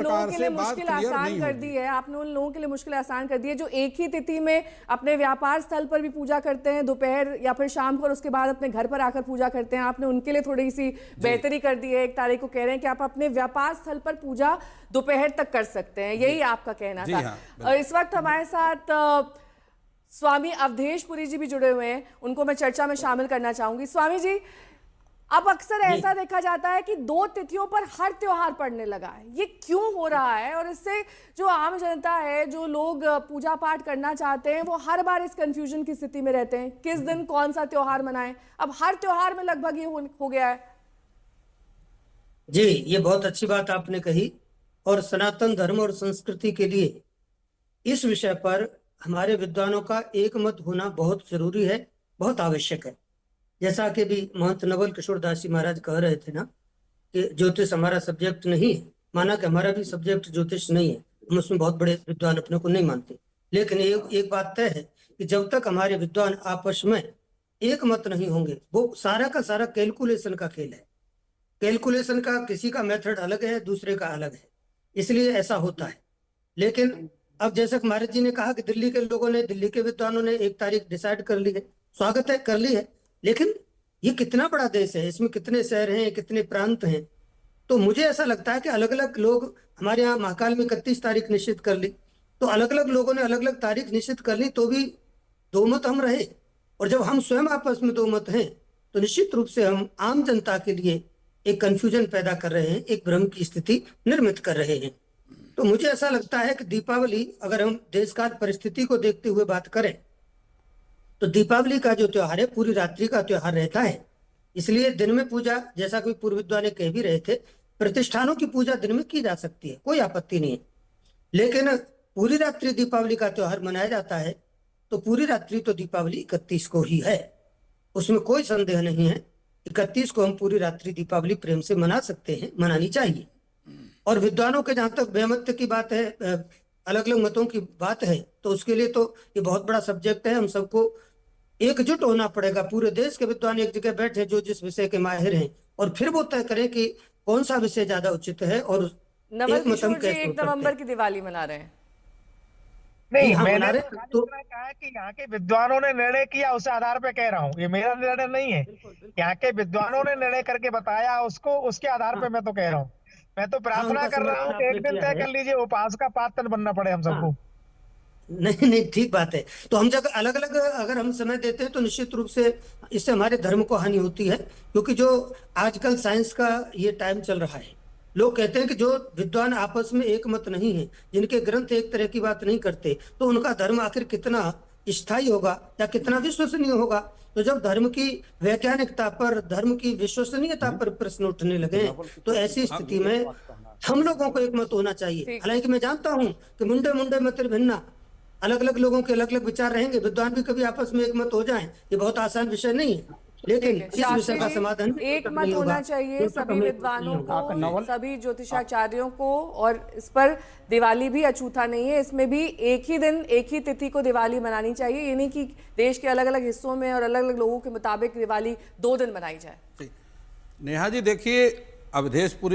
प्रकार से बात क्लियर नहीं कर दी है। आपने उन लोगों के लिए मुश्किल आसान कर दी है जो एक ही तिथि में अपने व्यापार स्थल पर भी पूजा करते हैं दोपहर या फिर शाम को, और उसके बाद अपने घर पर आकर पूजा करते हैं। आपने उनके लिए थोड़ी सी बेहतरी कर दी है। 1 तारीख को कह रहे हैं कि आप अपने व्यापार स्थल पर पूजा दोपहर तक कर सकते हैं, यही आपका कहना था। और इस वक्त हमारे साथ स्वामी अवधेश पुरी जी भी जुड़े हुए हैं, उनको मैं चर्चा में शामिल करना चाहूंगी। स्वामी जी, अब अक्सर ऐसा देखा जाता है कि 2 तिथियों पर हर त्योहार पड़ने लगा है, ये क्यों हो रहा है? और इससे जो आम जनता है, जो लोग पूजा पाठ करना चाहते हैं, वो हर बार इस कंफ्यूजन की स्थिति में रहते हैं, किस दिन कौन सा त्योहार मनाएं। अब हर त्योहार में लगभग ये हो गया है। जी, ये बहुत अच्छी बात आपने कही। और सनातन धर्म और संस्कृति के लिए इस विषय पर हमारे विद्वानों का एक मत होना बहुत जरूरी है, बहुत आवश्यक है। जैसा कि भी महंत नवल किशोर दास जी महाराज कह रहे थे ना कि ज्योतिष हमारा सब्जेक्ट नहीं है। माना कि हमारा भी सब्जेक्ट ज्योतिष नहीं है, हम उसमें बहुत बड़े विद्वान अपने को नहीं मानते। लेकिन एक बात तय है कि जब तक हमारे विद्वान आपस में एक मत नहीं होंगे, वो सारा का सारा कैलकुलेशन का खेल है। कैलकुलेशन का किसी का मेथड अलग है, दूसरे का अलग है, इसलिए ऐसा होता है। लेकिन अब जैसे महाराज जी ने कहा कि दिल्ली के लोगों ने, दिल्ली के विद्वानों ने 1 तारीख डिसाइड कर ली है, स्वागत है, कर ली है। लेकिन ये कितना बड़ा देश है, इसमें कितने शहर हैं, कितने प्रांत हैं। तो मुझे ऐसा लगता है कि अलग अलग लोग, हमारे यहाँ महाकाल में 31 तारीख निश्चित कर ली, तो अलग अलग लोगों ने अलग अलग तारीख निश्चित कर ली, तो भी 2 मत हम रहे। और जब हम स्वयं आपस में 2 मत हैं, तो निश्चित रूप से हम आम जनता के लिए एक कंफ्यूजन पैदा कर रहे हैं, एक भ्रम की स्थिति निर्मित कर रहे हैं। तो मुझे ऐसा लगता है कि दीपावली, अगर हम देशकाल परिस्थिति को देखते हुए बात करें, तो दीपावली का जो त्योहार है पूरी रात्रि का त्योहार रहता है। इसलिए दिन में पूजा, जैसा कोई पूर्व विद्वान ने कह भी रहे थे, प्रतिष्ठानों की पूजा दिन में की जा सकती है, कोई आपत्ति नहीं है। लेकिन पूरी रात्रि दीपावली का त्योहार मनाया जाता है, तो पूरी रात्रि तो दीपावली 31 को ही है, उसमें कोई संदेह नहीं है। 31 को हम पूरी रात्रि दीपावली प्रेम से मना सकते हैं, मनानी चाहिए। और विद्वानों के जहां तक बेमत की बात है, अलग अलग मतों की बात है, तो उसके लिए तो ये बहुत बड़ा सब्जेक्ट है। हम सबको एकजुट होना पड़ेगा, पूरे देश के विद्वान एक जगह बैठे जो जिस विषय के माहिर हैं, और फिर वो तय करें कि कौन सा विषय ज्यादा उचित है। और नवल किशोर जी 1 नवंबर की दिवाली मना रहे हैं। नहीं, मैंने तो कहा है कि यहाँ के विद्वानों ने निर्णय किया, उस आधार पे कह रहा हूँ, ये मेरा निर्णय नहीं है। यहाँ के विद्वानों ने निर्णय करके बताया उसको, उसके आधार पे मैं तो कह रहा हूँ। मैं तो प्रार्थना कर रहा हूँ कि एक दिन तय कर लीजिए, उपास का पात्र बनना पड़े हम सबको। नहीं नहीं, ठीक बात है। तो हम जब अलग अलग अगर हम समय देते हैं, तो निश्चित रूप से इससे हमारे धर्म को हानि होती है। क्योंकि जो आजकल साइंस का ये टाइम चल रहा है, लोग कहते हैं कि जो विद्वान आपस में एक मत नहीं है, जिनके ग्रंथ एक तरह की बात नहीं करते, तो उनका धर्म आखिर कितना स्थायी होगा या कितना विश्वसनीय होगा। तो जब धर्म की वैज्ञानिकता पर, धर्म की विश्वसनीयता पर प्रश्न उठने लगे, तो ऐसी स्थिति में हम लोगों को एक मत होना चाहिए। हालांकि मैं जानता हूं कि मुंडे मुंडे मत भिन्ना, अलग अलग लोगों के अलग अलग विचार रहेंगे, विद्वान भी कभी आपस में एक मत हो जाएं, ये बहुत आसान विषय नहीं है। लेकिन इस विषय का समाधान एक मत होना चाहिए सभी विद्वानों को, सभी ज्योतिषाचार्यों को। और इस पर दिवाली भी अछूता नहीं है, इसमें भी एक ही दिन, एक ही तिथि को दिवाली मनानी चाहिए। ये नहीं कि देश के अलग अलग हिस्सों में और अलग अलग लोगों के मुताबिक दिवाली 2 दिन मनाई जाए। नेहा जी, देखिए, अवधेश पुरी